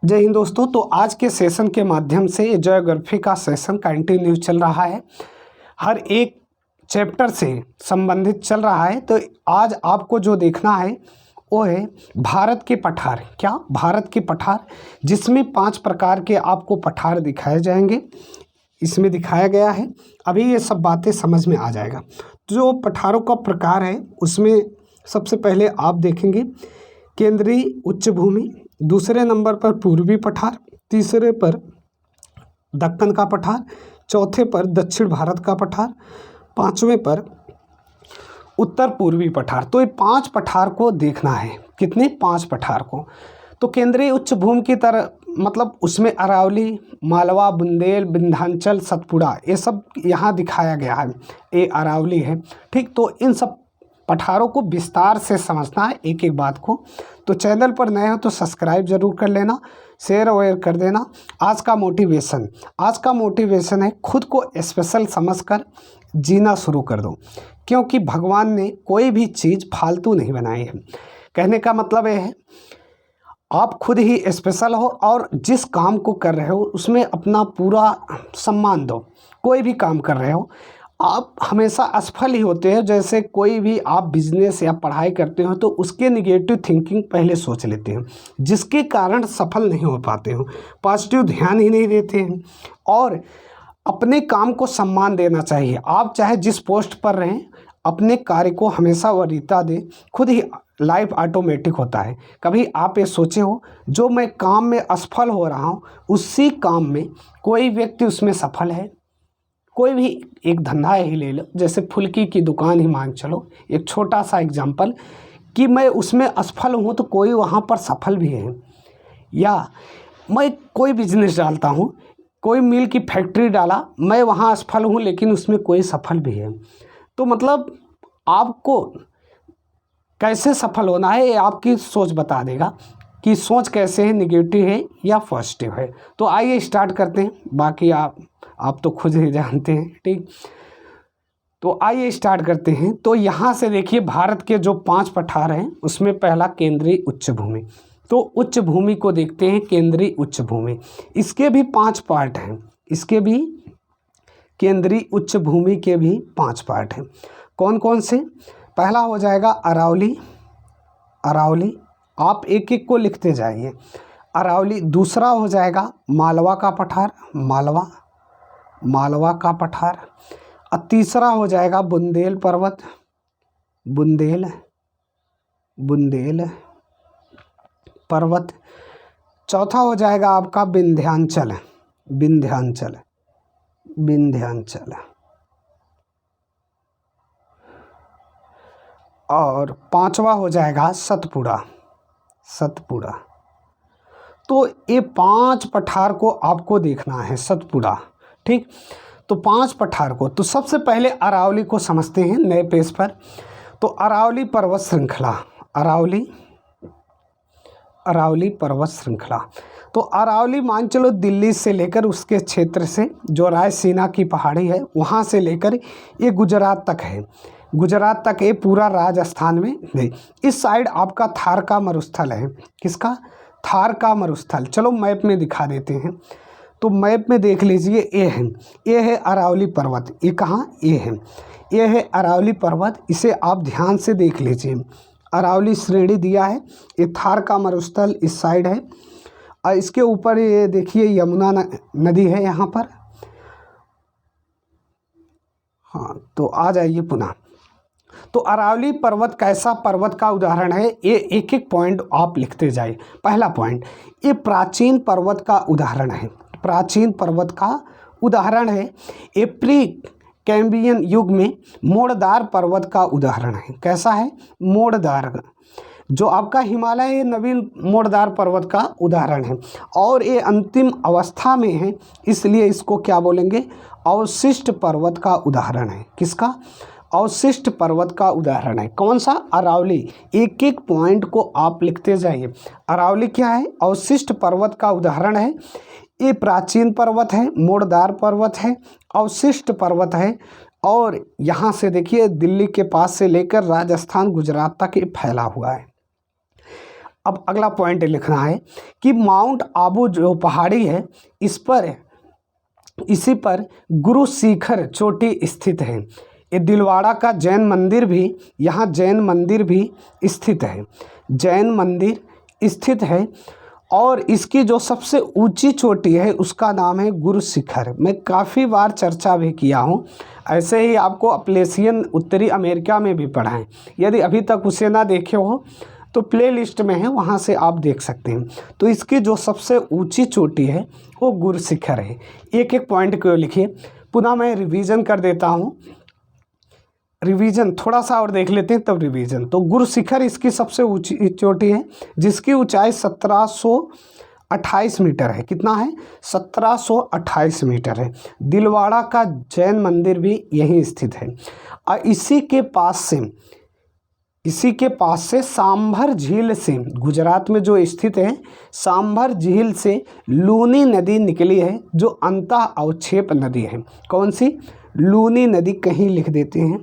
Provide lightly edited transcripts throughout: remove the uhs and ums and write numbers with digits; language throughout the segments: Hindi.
जय हिंद दोस्तों। तो आज के सेशन के माध्यम से ज्योग्राफी का सेशन कंटिन्यू चल रहा है, हर एक चैप्टर से संबंधित चल रहा है। तो आज आपको जो देखना है वो है भारत के पठार। क्या भारत के पठार, जिसमें 5 प्रकार के आपको पठार दिखाए जाएंगे, इसमें दिखाया गया है। अभी ये सब बातें समझ में आ जाएगा। जो पठारों का प्रकार है उसमें सबसे पहले आप देखेंगे केंद्रीय उच्च भूमि, दूसरे नंबर पर पूर्वी पठार, तीसरे पर दक्कन का पठार, चौथे पर दक्षिण भारत का पठार, पांचवें पर उत्तर पूर्वी पठार। तो ये 5 पठार को देखना है। कितने? 5 पठार को। तो केंद्रीय उच्च भूमि की तरह मतलब उसमें अरावली, मालवा, बुंदेल, विंध्याचल, सतपुड़ा, ये सब यहाँ दिखाया गया है। ये अरावली है, ठीक। तो इन सब पठारों को विस्तार से समझना है, एक एक बात को। तो चैनल पर नए हो तो सब्सक्राइब जरूर कर लेना, शेयर वेयर कर देना। आज का मोटिवेशन है खुद को स्पेशल समझकर जीना शुरू कर दो, क्योंकि भगवान ने कोई भी चीज़ फालतू नहीं बनाई है। कहने का मतलब ये है आप खुद ही स्पेशल हो और जिस काम को कर रहे हो उसमें अपना पूरा सम्मान दो। कोई भी काम कर रहे हो आप हमेशा असफल ही होते हैं। जैसे कोई भी आप बिजनेस या पढ़ाई करते हो तो उसके निगेटिव थिंकिंग पहले सोच लेते हैं, जिसके कारण सफल नहीं हो पाते हो, पॉजिटिव ध्यान ही नहीं देते हैं। और अपने काम को सम्मान देना चाहिए। आप चाहे जिस पोस्ट पर रहें, अपने कार्य को हमेशा वरीयता दें, खुद ही लाइफ ऑटोमेटिक होता है। कभी आप ये सोचे हो जो मैं काम में असफल हो रहा हूँ उसी काम में कोई व्यक्ति उसमें सफल है? कोई भी एक धंधा ही ले लो, जैसे फुल्की की दुकान ही मान चलो, एक छोटा सा एग्जांपल कि मैं उसमें असफल हूँ तो कोई वहाँ पर सफल भी है। या मैं कोई बिजनेस डालता हूँ, कोई मिल की फैक्ट्री डाला, मैं वहाँ असफल हूँ लेकिन उसमें कोई सफल भी है। तो मतलब आपको कैसे सफल होना है ये आपकी सोच बता देगा कि सोच कैसे है, निगेटिव है या पॉजिटिव है। तो आइए स्टार्ट करते हैं, बाकी आप तो खुद ही जानते हैं, ठीक। तो आइए स्टार्ट करते हैं। तो यहाँ से देखिए भारत के जो 5 पठार हैं उसमें पहला केंद्रीय उच्च भूमि। तो उच्च भूमि को देखते हैं, केंद्रीय उच्च भूमि। इसके भी 5 पार्ट हैं, इसके भी केंद्रीय उच्च भूमि के भी 5 पार्ट हैं। कौन कौन से? पहला हो जाएगा अरावली। आप एक एक को लिखते जाइए। अरावली। दूसरा हो जाएगा मालवा का पठार, मालवा का पठार। और तीसरा हो जाएगा बुंदेल पर्वत, बुंदेल पर्वत। चौथा हो जाएगा आपका विंध्याचल। और 5वां हो जाएगा सतपुड़ा। तो ये 5 पठार को आपको देखना है, सतपुड़ा, ठीक। तो 5 पठार को, तो सबसे पहले अरावली को समझते हैं नए पेज पर। तो अरावली पर्वत श्रृंखला, अरावली पर्वत श्रृंखला। तो अरावली मान चलो दिल्ली से लेकर उसके क्षेत्र से जो रायसीना की पहाड़ी है वहाँ से लेकर ये गुजरात तक है, गुजरात तक ये पूरा राजस्थान में नहीं। इस साइड आपका थार का मरुस्थल है। किसका? थार का मरुस्थल। चलो मैप में दिखा देते हैं। तो मैप में देख लीजिए, ये है अरावली पर्वत। ये कहाँ? ये है अरावली पर्वत। इसे आप ध्यान से देख लीजिए। अरावली श्रेणी दिया है, ये थार का मरुस्थल इस साइड है। और इसके ऊपर ये देखिए यमुना नदी है यहाँ पर। हाँ, तो आ जाइए पुनः। तो अरावली पर्वत कैसा पर्वत का उदाहरण है, ये एक एक पॉइंट आप लिखते जाइए। पहला पॉइंट, ये प्राचीन पर्वत का उदाहरण है, ये प्री कैम्ब्रियन युग में मोड़दार पर्वत का उदाहरण है। कैसा है? मोड़दार। जो आपका हिमालय है नवीन मोड़दार पर्वत का उदाहरण है, और ये अंतिम अवस्था में है, इसलिए इसको क्या बोलेंगे? अवशिष्ट पर्वत का उदाहरण है। किसका? अवशिष्ट पर्वत का उदाहरण है। कौन सा? अरावली। एक एक पॉइंट को आप लिखते जाइए। अरावली क्या है? अवशिष्ट पर्वत का उदाहरण है। ये प्राचीन पर्वत है, मोड़दार पर्वत है, अवशिष्ट पर्वत है, और यहाँ से देखिए दिल्ली के पास से लेकर राजस्थान, गुजरात तक ये फैला हुआ है। अब अगला पॉइंट लिखना है कि माउंट आबू जो पहाड़ी है इसी पर गुरु शिखर चोटी स्थित है। ये दिलवाड़ा का जैन मंदिर भी, यहाँ जैन मंदिर भी स्थित है, जैन मंदिर स्थित है। और इसकी जो सबसे ऊंची चोटी है उसका नाम है गुरु शिखर। मैं काफ़ी बार चर्चा भी किया हूँ, ऐसे ही आपको अपलेशियन उत्तरी अमेरिका में भी पढ़ा है। यदि अभी तक उसे ना देखे हो तो प्ले लिस्ट में है, वहाँ से आप देख सकते हैं। तो इसकी जो सबसे ऊंची चोटी है वो गुरु शिखर है। एक एक पॉइंट को लिखिए। पुनः मैं रिवीजन कर देता हूँ, रिवीजन थोड़ा सा और देख लेते हैं तब रिवीजन। तो गुरु शिखर इसकी सबसे ऊंची चोटी है जिसकी ऊंचाई 1728 मीटर है। कितना है? 1728 मीटर है। दिलवाड़ा का जैन मंदिर भी यहीं स्थित है। और इसी के पास से सांभर झील से, गुजरात में जो स्थित है, सांभर झील से लूनी नदी निकली है जो अंतः अवक्षेप नदी है। कौन सी? लूनी नदी, कहीं लिख देते हैं।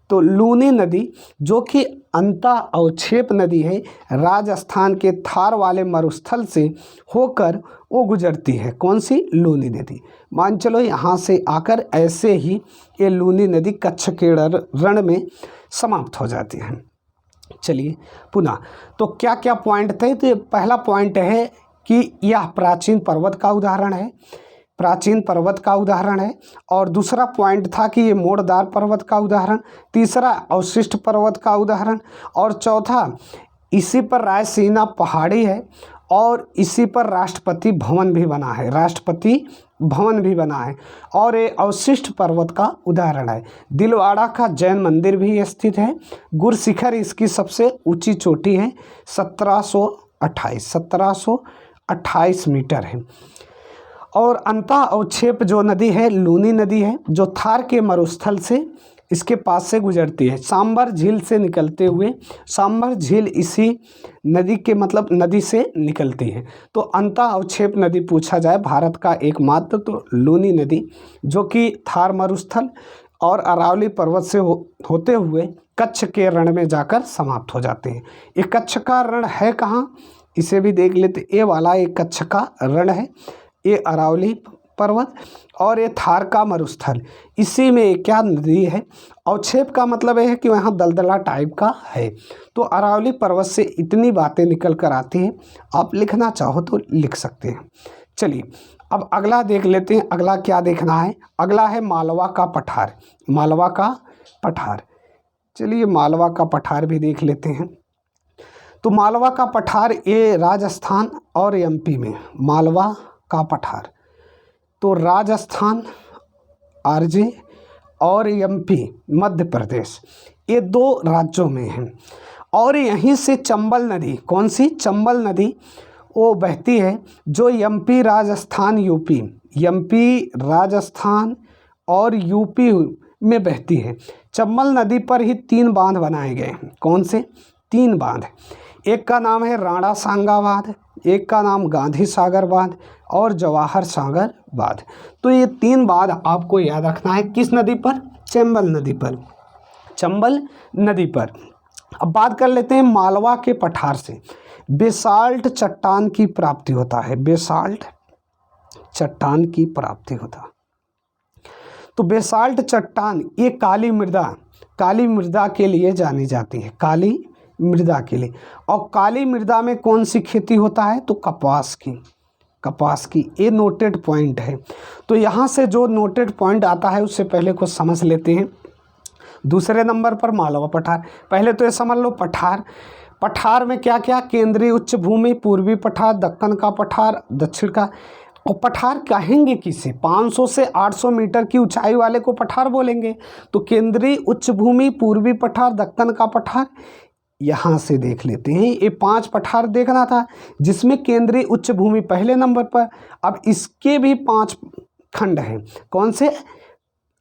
तो लूनी नदी जो कि अंतः अवक्षेप नदी है, राजस्थान के थार वाले मरुस्थल से होकर वो गुजरती है। कौन सी? लूनी नदी। मान चलो यहाँ से आकर ऐसे ही ये लूनी नदी कच्छ के रण में समाप्त हो जाती है। चलिए पुनः, तो क्या क्या पॉइंट थे? तो पहला पॉइंट है कि यह प्राचीन पर्वत का उदाहरण है, प्राचीन पर्वत का उदाहरण है। और दूसरा पॉइंट था कि ये मोड़दार पर्वत का उदाहरण। तीसरा अवशिष्ट पर्वत का उदाहरण। और चौथा इसी पर रायसीना पहाड़ी है और इसी पर राष्ट्रपति भवन भी बना है, राष्ट्रपति भवन भी बना है। और ये अवशिष्ट पर्वत का उदाहरण है। दिलवाड़ा का जैन मंदिर भी स्थित है। गुरु शिखर इसकी सबसे ऊंची चोटी है, 1728 मीटर है। और अंतः अवक्षेप जो नदी है लूनी नदी है जो थार के मरुस्थल से इसके पास से गुजरती है, सांभर झील से निकलते हुए। सांभर झील इसी नदी के मतलब नदी से निकलती है। तो अंतः अवक्षेप नदी पूछा जाए भारत का एकमात्र, तो लूनी नदी जो कि थार मरुस्थल और अरावली पर्वत से होते हुए कच्छ के रण में जाकर समाप्त हो जाते हैं। ये कच्छ का रण है कहाँ, इसे भी देख लेते। ये वाला एक कच्छ का रण है, ये अरावली पर्वत और ये थार का मरुस्थल, इसी में क्या नदी है। अवक्षेप का मतलब यह है कि वहाँ दलदला टाइप का है। तो अरावली पर्वत से इतनी बातें निकल कर आती हैं, आप लिखना चाहो तो लिख सकते हैं। चलिए अब अगला देख लेते हैं। अगला क्या देखना है? अगला है मालवा का पठार, मालवा का पठार। चलिए मालवा का पठार भी देख लेते हैं। तो मालवा का पठार ये राजस्थान और एमपी में, मालवा का पठार तो राजस्थान आरजे और एमपी मध्य प्रदेश, ये दो राज्यों में है। और यहीं से चंबल नदी, कौन सी? चंबल नदी वो बहती है जो MP Rajasthan UP, MP Rajasthan और यूपी में बहती है। चंबल नदी पर ही 3 बांध बनाए गए हैं। कौन से? 3 बांध। एक का नाम है राणा सांगा बांध, एक का नाम गांधी सागर बांध और जवाहर सागर बांध। तो ये 3 बांध आपको याद रखना है। किस नदी पर? चंबल नदी पर, चंबल नदी पर। अब बात कर लेते हैं मालवा के पठार से बेसाल्ट चट्टान की प्राप्ति होता है, बेसाल्ट चट्टान की प्राप्ति होता। तो बेसाल्ट चट्टान ये काली मृदा के लिए जानी जाती है, काली मृदा के लिए। और काली मृदा में कौन सी खेती होता है? तो कपास की, कपास की। ये नोटेड पॉइंट है। तो यहाँ से जो नोटेड पॉइंट आता है उससे पहले कुछ समझ लेते हैं। दूसरे नंबर पर मालवा पठार। पहले तो ये समझ लो पठार, पठार में क्या क्या? केंद्रीय उच्च भूमि, पूर्वी पठार, दक्कन का पठार, दक्षिण का। और पठार कहेंगे किसे? 500 से 800 मीटर की ऊंचाई वाले को पठार बोलेंगे। तो केंद्रीय उच्च भूमि, पूर्वी पठार, दक्कन का पठार, यहाँ से देख लेते हैं। ये 5 पठार देखना था जिसमें केंद्रीय उच्च भूमि पहले नंबर पर। अब इसके भी 5 खंड हैं। कौन से?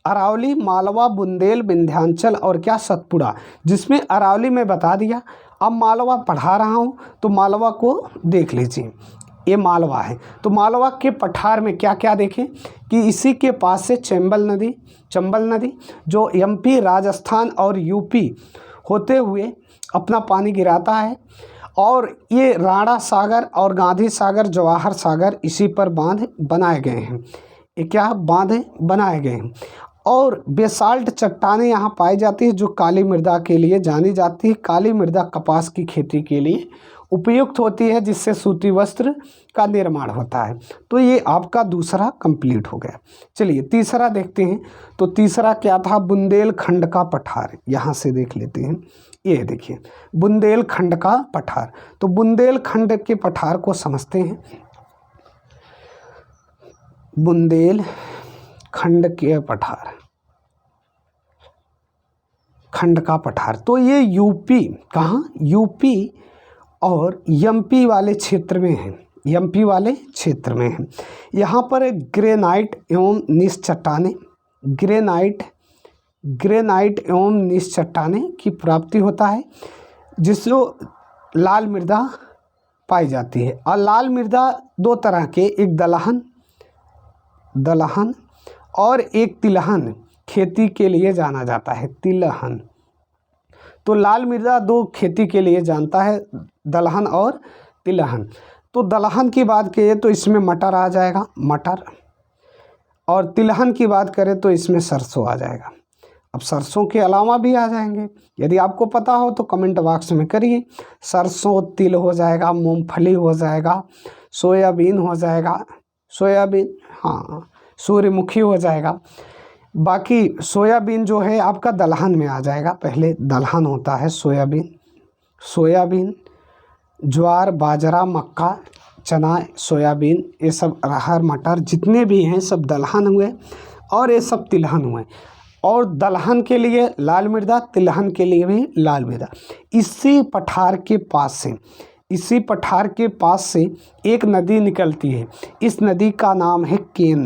अरावली, मालवा, बुंदेल, विंध्याचल और क्या? सतपुड़ा। जिसमें अरावली में बता दिया। अब मालवा पढ़ा रहा हूँ तो मालवा को देख लीजिए, ये मालवा है। तो मालवा के पठार में क्या क्या देखें कि इसी के पास से चंबल नदी जो एमपी, राजस्थान और यूपी होते हुए अपना पानी गिराता है। और ये राणा सागर और गांधी सागर, जवाहर सागर, इसी पर बांध बनाए गए हैं। ये क्या बांध बनाए गए हैं। और बेसाल्ट चट्टानें यहाँ पाई जाती है जो काली मृदा के लिए जानी जाती है। काली मृदा कपास की खेती के लिए उपयुक्त होती है, जिससे सूती वस्त्र का निर्माण होता है। तो ये आपका दूसरा कंप्लीट हो गया। चलिए तीसरा देखते हैं। तो तीसरा क्या था, बुंदेलखंड का पठार। यहाँ से देख लेते हैं। ये देखिए बुंदेलखंड का पठार। तो बुंदेलखंड के पठार को समझते हैं। बुंदेलखंड के पठार, खंड का पठार, तो ये यूपी, कहाँ, यूपी और एमपी वाले क्षेत्र में है। एमपी वाले क्षेत्र में है। यहाँ पर ग्रेनाइट एवं नीस चट्टानें, ग्रेनाइट एवं नीस चट्टानें की प्राप्ति होता है, जिससे लाल मृदा पाई जाती है। और लाल मृदा दो तरह के, एक दलहन और एक तिलहन खेती के लिए जाना जाता है। तिलहन, तो लाल मृदा दो खेती के लिए जानता है, दलहन और तिलहन। तो दलहन की बात करें तो इसमें मटर आ जाएगा, मटर, और तिलहन की बात करें तो इसमें सरसों आ जाएगा। अब सरसों के अलावा भी आ जाएंगे, यदि आपको पता हो तो कमेंट बॉक्स में करिए। सरसों, तिल हो जाएगा, मूंगफली हो जाएगा, सोयाबीन हो जाएगा, सोयाबीन, हाँ, सूर्यमुखी हो जाएगा। बाकी सोयाबीन जो है आपका दलहन में आ जाएगा, पहले दलहन होता है सोयाबीन, ज्वार, बाजरा, मक्का, चना, सोयाबीन, ये सब अरहर, मटर जितने भी हैं सब दलहन हुए, और ये सब तिलहन हुए। और दलहन के लिए लाल मृदा, तिलहन के लिए भी लाल मृदा। इसी पठार के पास से एक नदी निकलती है। इस नदी का नाम है केन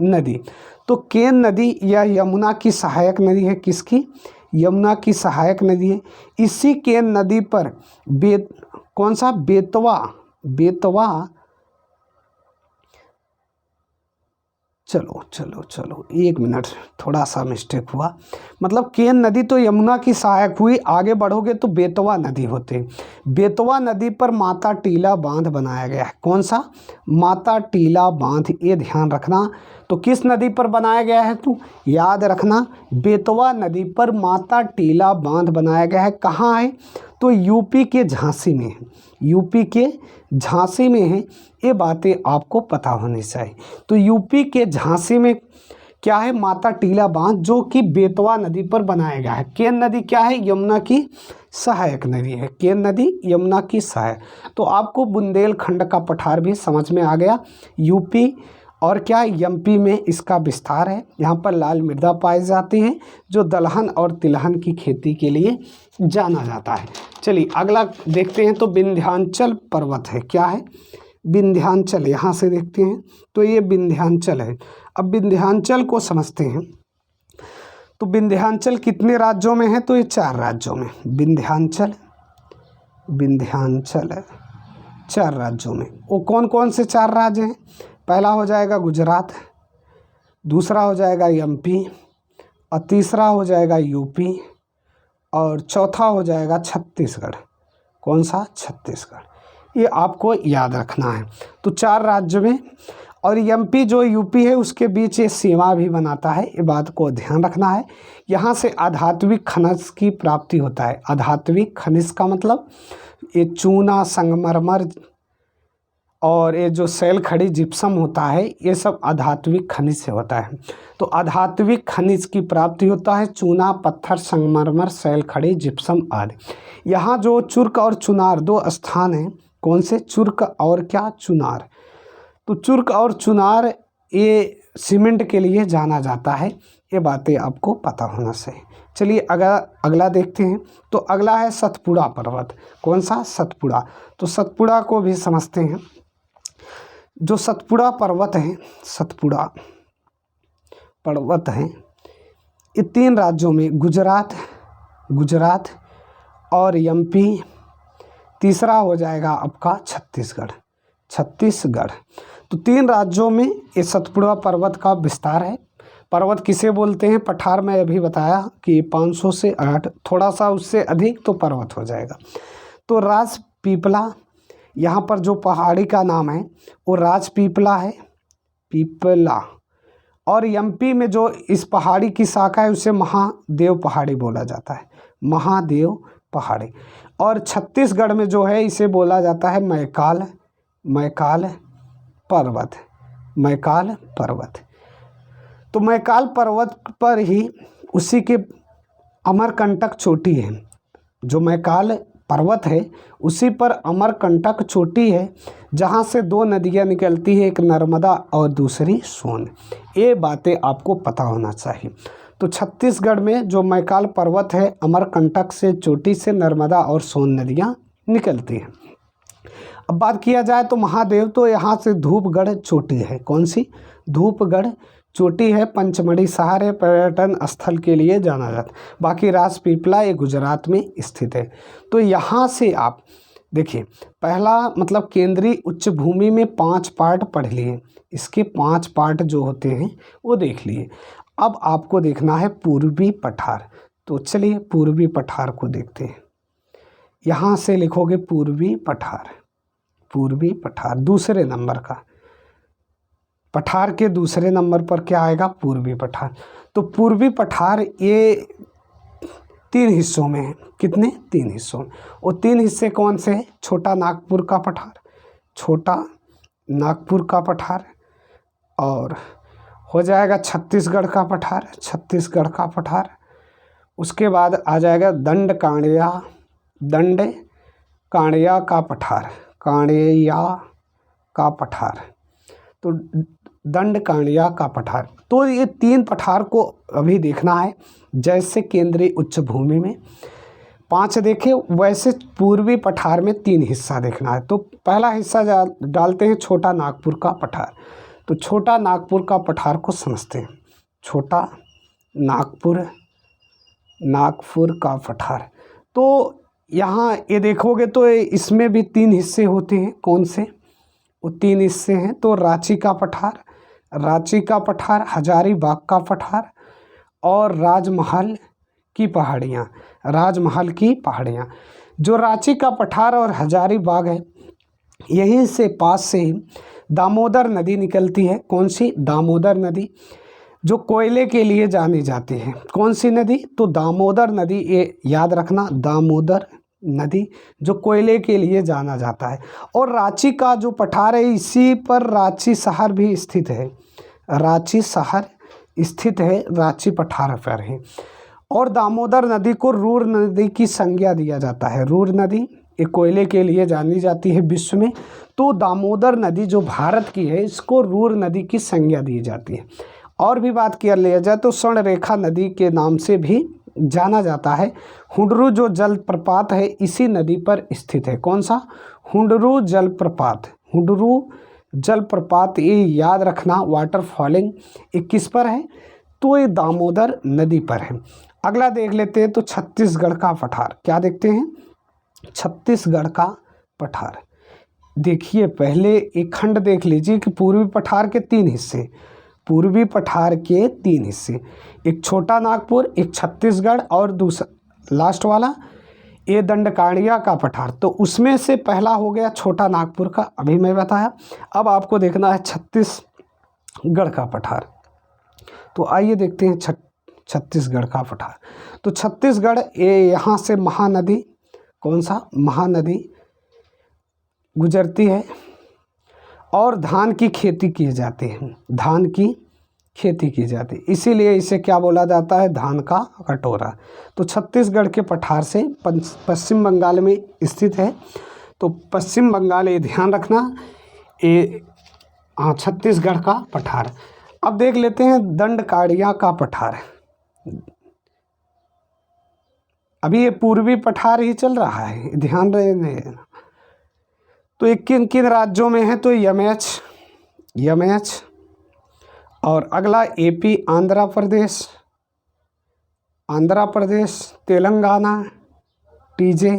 नदी। तो केन नदी या यमुना की सहायक नदी है। किसकी? यमुना की सहायक नदी है। इसी केन नदी पर कौन सा, बेतवा, चलो 1 मिनट, थोड़ा सा मिस्टेक हुआ। मतलब केन नदी तो यमुना की सहायक हुई, आगे बढ़ोगे तो बेतवा नदी होते हैं। बेतवा नदी पर माता टीला बांध बनाया गया है। कौन सा? माता टीला बांध, ये ध्यान रखना। तो किस नदी पर बनाया गया है? तो याद रखना, बेतवा नदी पर माता टीला बांध बनाया गया है। कहाँ है? तो यूपी के झांसी में है। यूपी के झांसी में है। ये बातें आपको पता होनी चाहिए। तो यूपी के झांसी में क्या है? माता टीला बांध, जो कि बेतवा नदी पर बनाया गया है। केन नदी क्या है? यमुना की सहायक नदी है। केन नदी यमुना की सहायक। तो आपको बुंदेलखंड का पठार भी समझ में आ गया। यूपी और क्या, एमपी में इसका विस्तार है। यहाँ पर लाल मृदा पाई जाती है, जो दलहन और तिलहन की खेती के लिए जाना जाता है। चलिए अगला देखते हैं। तो विंध्याचल पर्वत है। क्या है? विंध्याचल। यहाँ से देखते हैं तो ये विंध्याचल है। अब विंध्याचल को समझते हैं। तो विंध्याचल कितने राज्यों में है? तो ये 4 राज्यों में। विंध्याचल है 4 राज्यों में। वो कौन कौन से 4 राज्य हैं? पहला हो जाएगा गुजरात, दूसरा हो जाएगा एमपी, और तीसरा हो जाएगा यूपी, और चौथा हो जाएगा छत्तीसगढ़। कौन सा? छत्तीसगढ़। ये आपको याद रखना है। तो 4 राज्य में, और एमपी जो यूपी है उसके बीच ये सीमा भी बनाता है। ये बात को ध्यान रखना है। यहाँ से आधात्विक खनिज की प्राप्ति होता है। आधात्विक खनिज का मतलब ये चूना, संगमरमर और ये जो सेल खड़ी जिप्सम होता है, ये सब आधात्विक खनिज से होता है। तो आधात्विक खनिज की प्राप्ति होता है चूना, पत्थर, संगमरमर, सेल खड़ी, जिप्सम आदि। यहाँ जो चुर्क और चुनार 2 स्थान हैं। कौन से? चुर्क और क्या? चुनार। तो चुर्क और चुनार ये सीमेंट के लिए जाना जाता है। ये बातें आपको पता होना चाहिए। चलिए अगला देखते हैं। तो अगला है सतपुड़ा पर्वत। कौन सा? सतपुड़ा। तो सतपुड़ा को भी समझते हैं। जो सतपुड़ा पर्वत है, ये 3 राज्यों में, गुजरात और एमपी, तीसरा हो जाएगा आपका छत्तीसगढ़। तो 3 राज्यों में ये सतपुड़ा पर्वत का विस्तार है। पर्वत किसे बोलते हैं? पठार में अभी बताया कि 500 से 8, थोड़ा सा उससे अधिक तो पर्वत हो जाएगा। तो राजपीपला, यहाँ पर जो पहाड़ी का नाम है वो राजपीपला है, पीपला। और एमपी में जो इस पहाड़ी की शाखा है उसे महादेव पहाड़ी बोला जाता है, महादेव पहाड़ी। और छत्तीसगढ़ में जो है इसे बोला जाता है मैकाल, मैकाल पर्वत, मैकाल पर्वत। तो मैकाल पर्वत पर ही उसी के अमरकंटक चोटी है, जो मैकाल पर्वत है उसी पर अमरकंटक चोटी है, जहाँ से दो नदियाँ निकलती है, एक नर्मदा और दूसरी सोन। ये बातें आपको पता होना चाहिए। तो छत्तीसगढ़ में जो मैकाल पर्वत है, अमरकंटक से चोटी से नर्मदा और सोन नदियाँ निकलती हैं। अब बात किया जाए तो महादेव, तो यहाँ से धूपगढ़ चोटी है। कौन सी? धूपगढ़ चोटी है, पंचमढ़ी शहर है, पर्यटन स्थल के लिए जाना जाता है। बाकी राजपीपला ये गुजरात में स्थित है। तो यहाँ से आप देखिए, पहला मतलब केंद्रीय उच्च भूमि में 5 पार्ट पढ़ लिए, इसके 5 पार्ट जो होते हैं वो देख लिए। अब आपको देखना है पूर्वी पठार। तो चलिए पूर्वी पठार को देखते हैं। यहाँ से लिखोगे पूर्वी पठार, पूर्वी पठार दूसरे नंबर का, पठार के दूसरे नंबर पर क्या आएगा? पूर्वी पठार। तो पूर्वी पठार ये 3 हिस्सों में है। कितने? 3 हिस्सों में। और 3 हिस्से कौन से हैं? छोटा नागपुर का पठार, छोटा नागपुर का पठार, और हो जाएगा छत्तीसगढ़ का पठार, छत्तीसगढ़ का पठार। उसके बाद आ जाएगा दंड कांडिया, दंड कांडिया का पठार, कांडिया का पठार। तो दंड कांडिया का पठार। तो ये 3 पठार को अभी देखना है। जैसे केंद्रीय उच्च भूमि में 5 देखे, वैसे पूर्वी पठार में 3 हिस्सा देखना है। तो पहला हिस्सा डालते हैं छोटा नागपुर का पठार। तो छोटा नागपुर का पठार को समझते हैं। छोटा नागपुर, नागपुर का पठार। तो यहाँ ये देखोगे तो इसमें भी 3 हिस्से होते हैं। कौन से? वो 3 हिस्से हैं। तो रांची का पठार, रांची का पठार, हजारीबाग का पठार और राजमहल की पहाड़ियाँ, राजमहल की पहाड़ियाँ। जो रांची का पठार और हजारीबाग है, यहीं से पास से ही दामोदर नदी निकलती है। कौन सी? दामोदर नदी, जो कोयले के लिए जानी जाती है। कौन सी नदी? तो दामोदर नदी, ये याद रखना, दामोदर नदी जो कोयले के लिए जाना जाता है। और रांची का जो पठार है, इसी पर रांची शहर भी स्थित है, रांची शहर स्थित है, रांची पठार पर है। और दामोदर नदी को रूर नदी की संज्ञा दिया जाता है। रूर नदी ये कोयले के लिए जानी जाती है विश्व में। तो दामोदर नदी जो भारत की है, इसको रूर नदी की संज्ञा दी जाती है। और भी बात किया लिया जाए तो स्वर्णरेखा नदी के नाम से भी जाना जाता है। हुंडरू जो जलप्रपात है इसी नदी पर स्थित है। कौन सा? हुंडरू जलप्रपात, हुंडरू जलप्रपात, ये याद रखना। वाटर फॉलिंग ये किस पर है? तो ये दामोदर नदी पर है। अगला देख लेते हैं तो छत्तीसगढ़ का पठार। क्या देखते हैं? छत्तीसगढ़ का पठार। देखिए पहले एक खंड देख लीजिए कि पूर्वी पठार के 3 हिस्से, पूर्वी पठार के 3 हिस्से, एक छोटा नागपुर, एक छत्तीसगढ़ और दूसरा लास्ट वाला ये दंडकांडिया का पठार। तो उसमें से पहला हो गया छोटा नागपुर का, अभी मैं बताया। अब आपको देखना है छत्तीसगढ़ का पठार। तो आइए देखते हैं छत्तीसगढ़ का पठार। तो छत्तीसगढ़ ये यहाँ से महानदी, कौन सा? महानदी गुजरती है और धान की खेती की जाती है, धान की खेती की जाती है, इसीलिए इसे क्या बोला जाता है? धान का कटोरा। तो छत्तीसगढ़ के पठार से पश्चिम बंगाल में स्थित है। तो पश्चिम बंगाल, ये ध्यान रखना, ये छत्तीसगढ़ का पठार। अब देख लेते हैं दंडकांडिया का पठार। अभी ये पूर्वी पठार ही चल रहा है, ध्यान रहे। तो ये किन किन राज्यों में है? तो यमएच और अगला AP, Andhra Pradesh, Telangana, TJ,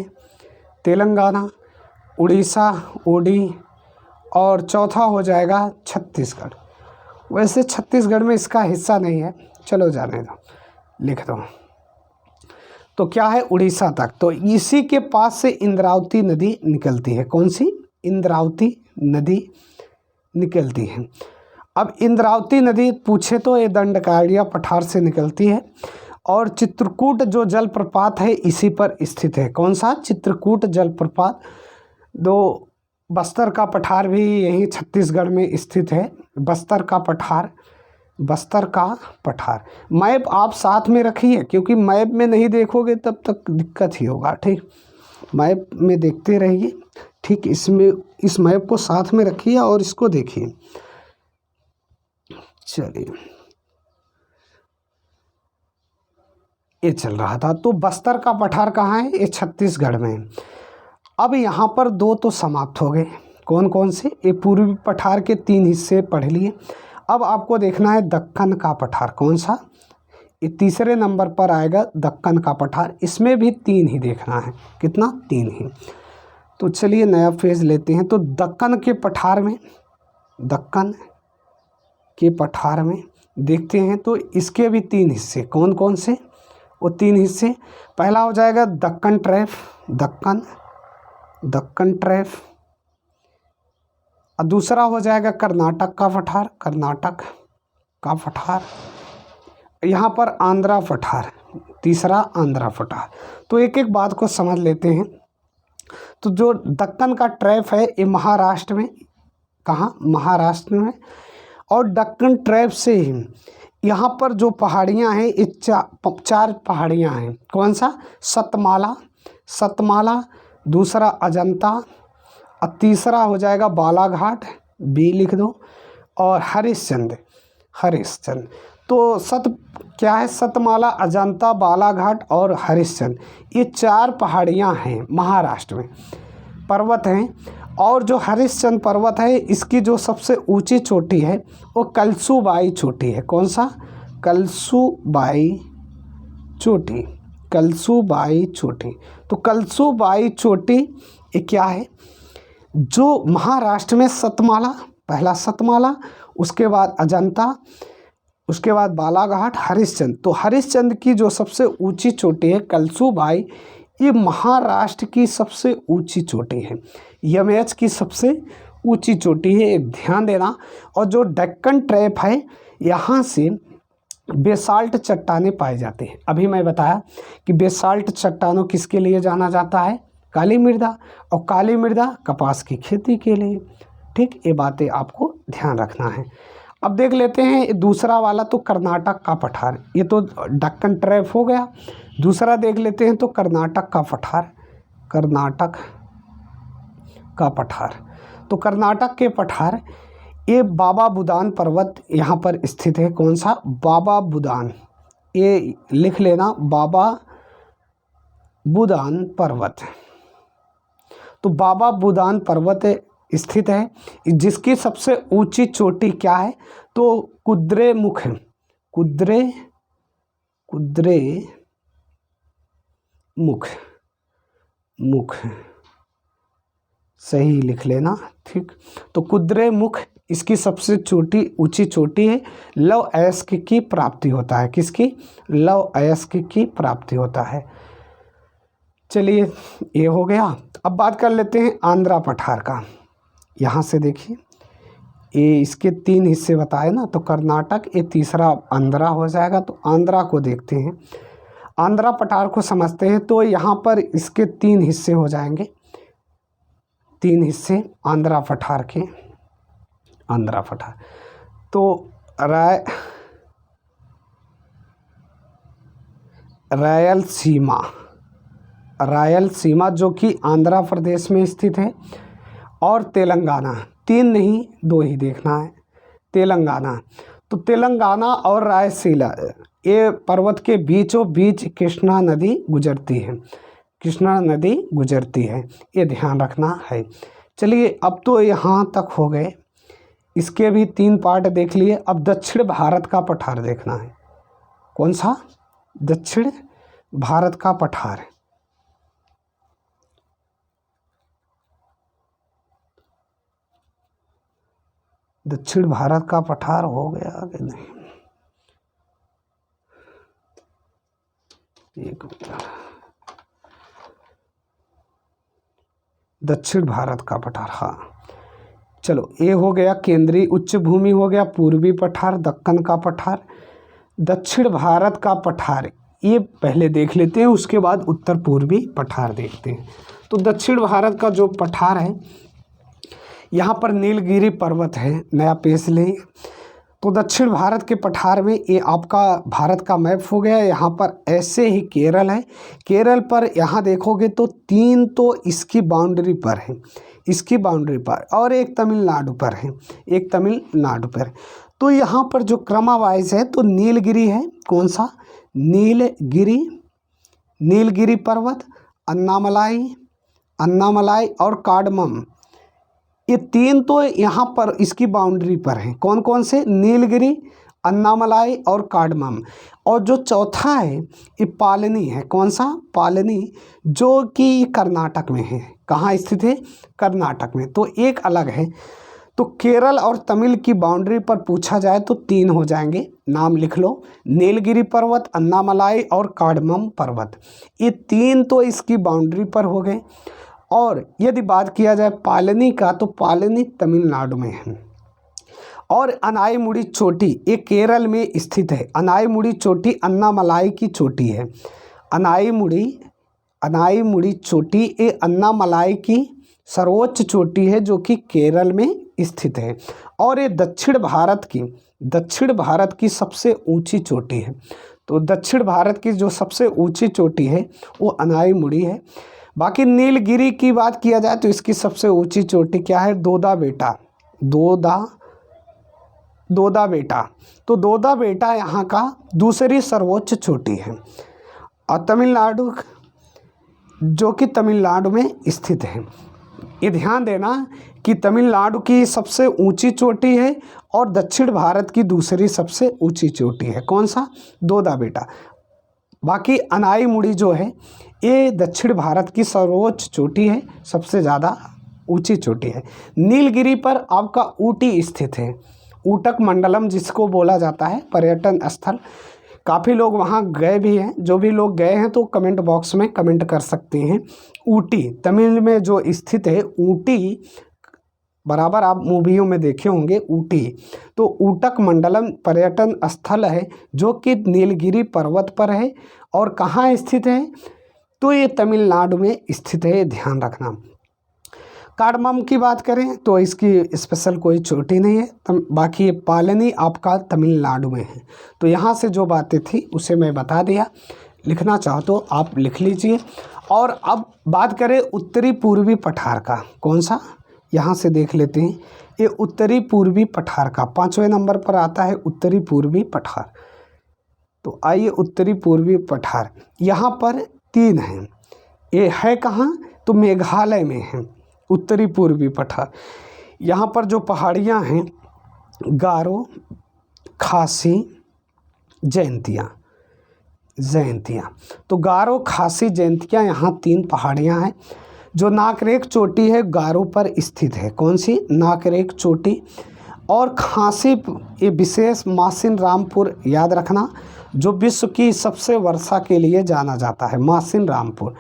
Telangana, Orissa, OD, और चौथा हो जाएगा छत्तीसगढ़। वैसे छत्तीसगढ़ में इसका हिस्सा नहीं है, चलो जाने दो, लिख दो। तो क्या है, उड़ीसा तक। तो इसी के पास से इंद्रावती नदी निकलती है। कौन सी? इंद्रावती नदी निकलती है। अब इंद्रावती नदी पूछे तो ये दंडकारण्य पठार से निकलती है। और चित्रकूट जो जलप्रपात है इसी पर स्थित है। कौन सा? चित्रकूट जलप्रपात। दो बस्तर का पठार भी यही छत्तीसगढ़ में स्थित है। बस्तर का पठार, बस्तर का पठार। मैप आप साथ में रखिए, क्योंकि मैप में नहीं देखोगे तब तक दिक्कत ही होगा। ठीक, मैप में देखते रहिए। ठीक, इसमें इस मैप को साथ में रखिए और इसको देखिए। चलिए, ये चल रहा था। तो बस्तर का पठार कहाँ है? ये छत्तीसगढ़ में है। अब यहाँ पर दो तो समाप्त हो गए। कौन कौन से? ये पूर्वी पठार के 3 हिस्से पढ़ लिए। अब आपको देखना है दक्कन का पठार। कौन सा? ये तीसरे नंबर पर आएगा दक्कन का पठार। इसमें भी 3 ही देखना है। कितना? 3 ही। तो चलिए नया फेज लेते हैं। तो दक्कन के पठार में, दक्कन के पठार में देखते हैं तो इसके भी 3 हिस्से। कौन कौन से? वो 3 हिस्से। पहला हो जाएगा दक्कन ट्रैप, दक्कन ट्रैप। और दूसरा हो जाएगा कर्नाटक का पठार, कर्नाटक का पठार। यहाँ पर आंध्रा पठार, तीसरा आंध्रा पठार। तो एक एक बात को समझ लेते हैं। तो जो दक्कन का ट्रैप है ये महाराष्ट्र में, कहाँ? महाराष्ट्र में। और दक्कन ट्रैप से ही यहाँ पर जो पहाड़ियाँ हैं ये 4 पहाड़ियाँ हैं। कौन सा? सतमाला, सतमाला, दूसरा अजंता, और तीसरा हो जाएगा बालाघाट, बी लिख दो, और हरिश्चंद्र, हरिश्चंद्र। तो क्या है? सतमाला, अजंता, बालाघाट और हरिश्चंद्र, ये 4 पहाड़ियाँ हैं महाराष्ट्र में, पर्वत हैं। और जो हरिश्चंद्र पर्वत है इसकी जो सबसे ऊंची चोटी है वो कलसूबाई चोटी है। कौन सा? कलसूबाई चोटी, कलसूबाई चोटी। तो कलसूबाई चोटी ये क्या है? जो महाराष्ट्र में सतमाला, पहला सतमाला, उसके बाद अजंता, उसके बाद बालाघाट, हरिश्चंद्र। तो हरिश्चंद्र की जो सबसे ऊंची चोटी है कलसूबाई, ये महाराष्ट्र की सबसे ऊंची चोटी है। यमएच की सबसे ऊंची चोटी है, एक ध्यान देना। और जो डेक्कन ट्रैप है यहाँ से बेसाल्ट चट्टानें पाए जाते हैं। अभी मैं बताया कि बेसाल्ट चट्टानों किसके लिए जाना जाता है? काली मृदा। और काली मृदा कपास की खेती के लिए। ठीक, ये बातें आपको ध्यान रखना है। अब देख लेते हैं दूसरा वाला, तो कर्नाटक का पठार। ये तो डेक्कन ट्रैप हो गया। दूसरा देख लेते हैं तो कर्नाटक का पठार, कर्नाटक का पठार। तो कर्नाटक के पठार, ये बाबा बुदान पर्वत यहाँ पर स्थित है। कौन सा? बाबा बुदान, ये लिख लेना, बाबा बुदान पर्वत। तो बाबा बुदान पर्वत स्थित है, जिसकी सबसे ऊंची चोटी क्या है? तो कुद्रेमुख, मुख, मुख सही लिख लेना। ठीक, तो कुद्रेमुख इसकी सबसे ऊंची चोटी है। लव अयस्क की प्राप्ति होता है। किसकी? लव अयस्क की प्राप्ति होता है। चलिए ये हो गया। अब बात कर लेते हैं आंध्रा पठार का। यहाँ से देखिए, ये इसके 3 हिस्से बताए ना, तो कर्नाटक, ये तीसरा आंध्रा हो जाएगा। तो आंध्रा को देखते हैं, आंध्रा पठार को समझते हैं। तो यहाँ पर इसके 3 हिस्से हो जाएंगे, 3 हिस्से आंध्रा पठार के, आंध्रा पठार। तो रायलसीमा, रायलसीमा जो कि आंध्र प्रदेश में स्थित है, और तेलंगाना, 3 नहीं 2 ही देखना है, तेलंगाना। तो तेलंगाना और रायलसीमा, ये पर्वत के बीचों बीच कृष्णा नदी गुजरती है, कृष्णा नदी गुजरती है, ये ध्यान रखना है। चलिए अब तो यहाँ तक हो गए, इसके भी 3 पार्ट देख लिए। अब दक्षिण भारत का पठार देखना है। कौन सा? दक्षिण भारत का पठार। दक्षिण भारत का पठार हो गया कि नहीं? एक मिनट। दक्षिण भारत का पठार, हाँ चलो ये हो गया केंद्रीय उच्च भूमि हो गया, पूर्वी पठार, दक्कन का पठार, दक्षिण भारत का पठार ये पहले देख लेते हैं, उसके बाद उत्तर पूर्वी पठार देखते हैं। तो दक्षिण भारत का जो पठार है यहाँ पर नीलगिरी पर्वत है, नया पेज लें। तो दक्षिण भारत के पठार में ये आपका भारत का मैप हो गया। यहाँ पर ऐसे ही केरल है, केरल पर यहाँ देखोगे तो 3 तो इसकी बाउंड्री पर है, इसकी बाउंड्री पर, और एक तमिलनाडु पर है, एक तमिलनाडु पर। तो यहाँ पर जो क्रमावाइज है तो नीलगिरी है, कौन सा नीलगिरी, नीलगिरी पर्वत, अन्नामलाई और कार्डमम, ये 3 तो यहाँ पर इसकी बाउंड्री पर हैं। कौन कौन से, नीलगिरी, अन्नामलाई और कार्डमम। और जो चौथा है ये पालनी है, कौन सा, पालनी, जो कि कर्नाटक में है। कहाँ स्थित है, कर्नाटक में। तो एक अलग है। तो केरल और तमिल की बाउंड्री पर पूछा जाए तो 3 हो जाएंगे, नाम लिख लो, नीलगिरी पर्वत, अन्नामलाई और कार्डमम पर्वत, ये 3 तो इसकी बाउंड्री पर हो गए। और यदि बात किया जाए पालनी का तो पालनी तमिलनाडु में है। और अनाईमुड़ी चोटी ये केरल में स्थित है। अनाईमुड़ी चोटी अन्नामलाई की चोटी है। अनाईमुड़ी चोटी ये अन्नामलाई की सर्वोच्च चोटी है जो कि केरल में स्थित है। और ये दक्षिण भारत की सबसे ऊंची चोटी है। तो दक्षिण भारत की जो सबसे ऊंची चोटी है वो अनाईमुड़ी है। बाकी नीलगिरी की बात किया जाए तो इसकी सबसे ऊंची चोटी क्या है, दोदा बेटा। तो दोदा बेटा यहाँ का दूसरी सर्वोच्च चोटी है। और तमिलनाडु, जो कि तमिलनाडु में स्थित है। ये ध्यान देना कि तमिलनाडु की सबसे ऊंची चोटी है और दक्षिण भारत की दूसरी सबसे ऊंची चोटी है, कौन सा, दोदा बेटा। बाकी अनाईमुड़ी जो है ये दक्षिण भारत की सर्वोच्च चोटी है, सबसे ज़्यादा ऊंची चोटी है। नीलगिरी पर आपका ऊटी स्थित है, ऊटक मंडलम जिसको बोला जाता है, पर्यटन स्थल। काफ़ी लोग वहाँ गए भी हैं, जो भी लोग गए हैं तो कमेंट बॉक्स में कमेंट कर सकते हैं। ऊटी तमिल में जो स्थित है, ऊटी बराबर आप मूवियों में देखे होंगे ऊटी। तो ऊटक मंडलम पर्यटन स्थल है जो कि नीलगिरी पर्वत पर है। और कहाँ स्थित है, तो ये तमिलनाडु में स्थित है, ध्यान रखना। कार्डमम की बात करें तो इसकी स्पेशल कोई चोटी नहीं है। बाकी ये पालनी आपका तमिलनाडु में है। तो यहाँ से जो बातें थी उसे मैं बता दिया, लिखना चाहो तो आप लिख लीजिए। और अब बात करें उत्तरी पूर्वी पठार का, कौन सा, यहाँ से देख लेते हैं। ये उत्तरी पूर्वी पठार का 5वें नंबर पर आता है उत्तरी पूर्वी पठार। तो आइए उत्तरी पूर्वी पठार, यहाँ पर 3 हैं। ये है कहाँ, तो मेघालय में है उत्तरी पूर्वी पठार। यहाँ पर जो पहाड़ियाँ हैं, गारो, खासी, जयंतिया। तो गारो, खासी, जयंतिया, यहाँ 3 पहाड़ियाँ हैं। जो नाकरेक चोटी है गारो पर स्थित है, कौन सी, नाकरेक चोटी। और खासी ये विशेष मासिन रामपुर, याद रखना, जो विश्व की सबसे वर्षा के लिए जाना जाता है, मासिन रामपुर।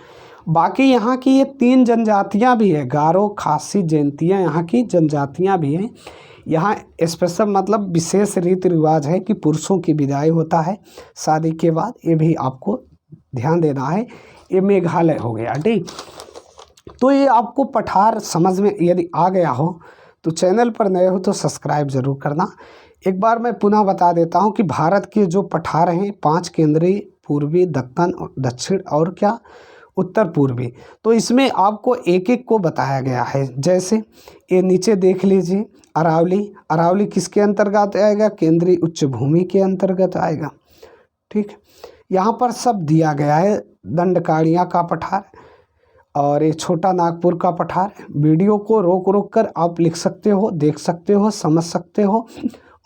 बाकी यहाँ की ये 3 जनजातियाँ भी है, गारो, खासी, जयंतिया, यहाँ की जनजातियाँ भी हैं। यहाँ स्पेशल मतलब विशेष रीति रिवाज है कि पुरुषों की विदाई होता है शादी के बाद, ये भी आपको ध्यान देना है। ये मेघालय हो गया, ठीक। तो ये आपको पठार समझ में यदि आ गया हो तो चैनल पर नए हो तो सब्सक्राइब ज़रूर करना। एक बार मैं पुनः बता देता हूँ कि भारत के जो पठार हैं 5, केंद्रीय, पूर्वी, दक्कन, दक्षिण और क्या, उत्तर पूर्वी। तो इसमें आपको एक एक को बताया गया है। जैसे ये नीचे देख लीजिए, अरावली किसके अंतर्गत आएगा, केंद्रीय उच्च भूमि के अंतर्गत आएगा, ठीक। यहाँ पर सब दिया गया है। दंडकारिया का पठार और ये छोटा नागपुर का पठार। वीडियो को रोक कर आप लिख सकते हो, देख सकते हो, समझ सकते हो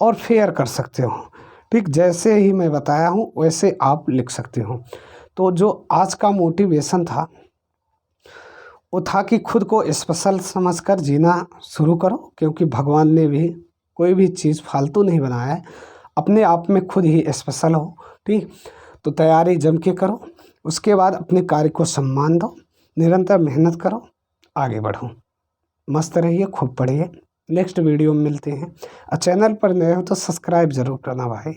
और शेयर कर सकते हो, ठीक। जैसे ही मैं बताया हूँ वैसे आप लिख सकते हो। तो जो आज का मोटिवेशन था वो था कि खुद को स्पेशल समझकर जीना शुरू करो, क्योंकि भगवान ने भी कोई भी चीज़ फालतू नहीं बनाया है, अपने आप में खुद ही स्पेशल हो, ठीक। तो तैयारी जम के करो, उसके बाद अपने कार्य को सम्मान दो, निरंतर मेहनत करो, आगे बढ़ूँ। मस्त रहिए, खूब पढ़िए। नेक्स्ट वीडियो में मिलते हैं। और चैनल पर नए हो तो सब्सक्राइब ज़रूर करना भाई।